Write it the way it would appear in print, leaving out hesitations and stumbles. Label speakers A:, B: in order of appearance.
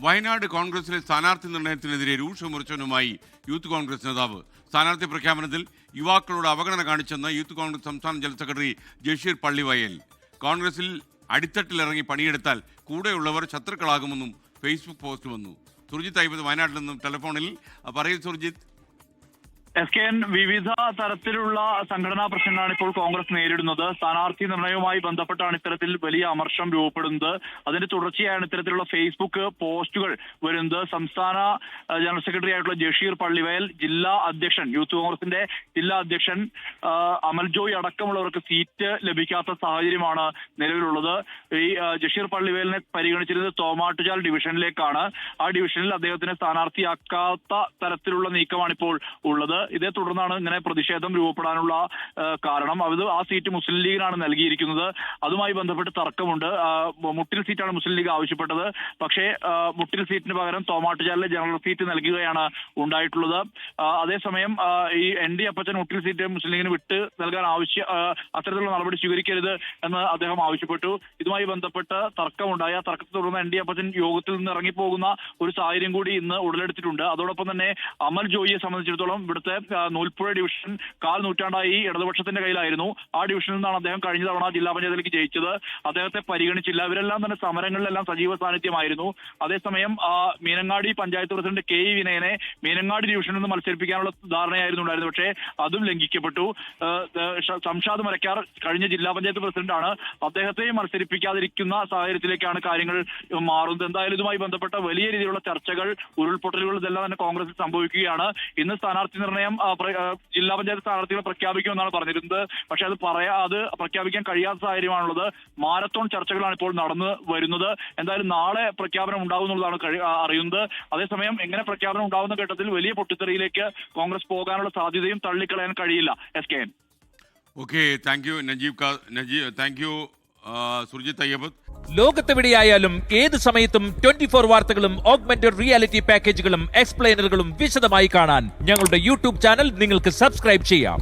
A: വയനാട് കോൺഗ്രസിലെ സ്ഥാനാർത്ഥി നിർണയത്തിനെതിരെ രൂക്ഷവിമർശനവുമായി യൂത്ത് കോൺഗ്രസ് നേതാവ്. സ്ഥാനാർത്ഥി പ്രഖ്യാപനത്തിൽ യുവാക്കളോട് അവഗണന കാണിച്ചെന്ന് യൂത്ത് കോൺഗ്രസ് സംസ്ഥാന ജനറൽ സെക്രട്ടറി ജഷീർ പള്ളിവയൽ. കോൺഗ്രസിൽ അടിത്തട്ടിലിറങ്ങി പണിയെടുത്താൽ കൂടെയുള്ളവർ ശത്രുക്കളാകുമെന്നും ഫേസ്ബുക്ക് പോസ്റ്റ് വന്നു. സുർജിത്ത് അയ്യപ്പത് വയനാട്ടിൽ നിന്നും ടെലിഫോണിൽ പറയൂ. സുർജിത്ത്.
B: SKN വിവിധ തരത്തിലുള്ള സംഘടനാ പ്രശ്നങ്ങളാണ് ഇപ്പോൾ കോൺഗ്രസ് നേരിടുന്നത്. സ്ഥാനാർത്ഥി നിർണയവുമായി ബന്ധപ്പെട്ടാണ് ഇത്തരത്തിൽ വലിയ അമർഷം രൂപപ്പെടുന്നത്. അതിന്റെ തുടർച്ചയായാണ് ഇത്തരത്തിലുള്ള ഫേസ്ബുക്ക് പോസ്റ്റുകൾ വരുന്നത്. സംസ്ഥാന ജനറൽ സെക്രട്ടറി ആയിട്ടുള്ള ജഷീർ പള്ളിവയൽ, ജില്ലാ അധ്യക്ഷൻ, യൂത്ത് കോൺഗ്രസിന്റെ ജില്ലാ അധ്യക്ഷൻ അമൽ ജോയ് അടക്കമുള്ളവർക്ക് സീറ്റ് ലഭിക്കാത്ത സാഹചര്യമാണ് നിലവിലുള്ളത്. ഈ ജഷീർ പള്ളിവയലിനെ പരിഗണിച്ചിരുന്നത് തോമാട്ടുചാൽ ഡിവിഷനിലേക്കാണ്. ആ ഡിവിഷനിൽ അദ്ദേഹത്തിനെ സ്ഥാനാർത്ഥിയാക്കാത്ത തരത്തിലുള്ള നീക്കമാണ് ഇപ്പോൾ ഉള്ളത്. ഇതേ തുടർന്നാണ് ഇങ്ങനെ പ്രതിഷേധം രൂപപ്പെടാനുള്ള കാരണം. അത് ആ സീറ്റ് മുസ്ലിം ലീഗിനാണ് നൽകിയിരിക്കുന്നത്. അതുമായി ബന്ധപ്പെട്ട് തർക്കമുണ്ട്. മുട്ടിൽ സീറ്റാണ് മുസ്ലിം ലീഗ് ആവശ്യപ്പെട്ടത്. പക്ഷേ മുട്ടിൽ സീറ്റിന് പകരം തോമാട്ടുചാലിലെ ജനറൽ സീറ്റ് നൽകുകയാണ് ഉണ്ടായിട്ടുള്ളത്. അതേസമയം ഈ ND അപ്പച്ചൻ മുട്ടിൽ സീറ്റ് മുസ്ലിം ലീഗിന് വിട്ട് നൽകാൻ അത്തരത്തിലുള്ള നടപടി സ്വീകരിക്കരുത് എന്ന് അദ്ദേഹം ആവശ്യപ്പെട്ടു. ഇതുമായി ബന്ധപ്പെട്ട് തർക്കമുണ്ടായി. ആ തർക്കത്തെ തുടർന്ന് ND അപ്പച്ചൻ യോഗത്തിൽ നിന്ന് ഇറങ്ങിപ്പോകുന്ന ഒരു സാഹചര്യം കൂടി ഇന്ന് ഉടലെടുത്തിട്ടുണ്ട്. അതോടൊപ്പം തന്നെ അമൽ ജോയിയെ സംബന്ധിച്ചിടത്തോളം ഇവിടുത്തെ നൂൽപ്പുഴ ഡിവിഷൻ കാൽ നൂറ്റാണ്ടായി ഇടതുപക്ഷത്തിന്റെ കയ്യിലായിരുന്നു. ആ ഡിവിഷനിൽ നിന്നാണ് അദ്ദേഹം കഴിഞ്ഞ തവണ ജില്ലാ പഞ്ചായത്തിലേക്ക് ജയിച്ചത്. അദ്ദേഹത്തെ പരിഗണിച്ചില്ല. ഇവരെല്ലാം തന്നെ സമരങ്ങളിലെല്ലാം സജീവ സാന്നിധ്യമായിരുന്നു. അതേസമയം മീനങ്ങാടി പഞ്ചായത്ത് പ്രസിഡന്റ് KE വിനയനെ മീനങ്ങാടി ഡിവിഷനിൽ നിന്ന് മത്സരിപ്പിക്കാനുള്ള ധാരണയായിരുന്നു ഉണ്ടായിരുന്നത്. പക്ഷേ അതും ലംഘിക്കപ്പെട്ടു. സംഷാദ് മരക്കാർ കഴിഞ്ഞ ജില്ലാ പഞ്ചായത്ത് പ്രസിഡന്റാണ്. അദ്ദേഹത്തെയും മത്സരിപ്പിക്കാതിരിക്കുന്ന സാഹചര്യത്തിലേക്കാണ് കാര്യങ്ങൾ മാറുന്നത്. എന്തായാലും ഇതുമായി ബന്ധപ്പെട്ട വലിയ രീതിയിലുള്ള ചർച്ചകൾ, ഉരുൾപൊട്ടലുകൾ ഇതെല്ലാം തന്നെ കോൺഗ്രസിൽ സംഭവിക്കുകയാണ്. ഇന്ന് സ്ഥാനാർത്ഥി നിർണയം ജില്ലാ പഞ്ചായത്ത് സ്ഥാനാർത്ഥികളെ പ്രഖ്യാപിക്കുമെന്നാണ് പറഞ്ഞിരുന്നത്. പക്ഷെ അത് പ്രഖ്യാപിക്കാൻ കഴിയാത്ത സാഹചര്യമാണുള്ളത്. മാരത്തോൺ ചർച്ചകളാണ് ഇപ്പോൾ നടന്നു വരുന്നത്. എന്തായാലും നാളെ പ്രഖ്യാപനം ഉണ്ടാകുമെന്നുള്ളതാണ് അറിയുന്നത്. അതേസമയം എങ്ങനെ പ്രഖ്യാപനം ഉണ്ടാകുന്ന ഘട്ടത്തിൽ വലിയ പൊട്ടിത്തെറിയിലേക്ക് കോൺഗ്രസ് പോകാനുള്ള സാധ്യതയും തള്ളിക്കളയാൻ കഴിയില്ല. SKN.
A: Okay, thank you thank you Surjith Ayyappath.
C: ലോകത്തെവിടെയായാലും ഏത് സമയത്തും 24 വാർത്തകളും ഓഗ്മെന്റഡ് റിയാലിറ്റി പാക്കേജുകളും എക്സ്പ്ലെയിനറുകളും വിശദമായി കാണാൻ ഞങ്ങളുടെ യൂട്യൂബ് ചാനൽ നിങ്ങൾക്ക് സബ്സ്ക്രൈബ് ചെയ്യാം.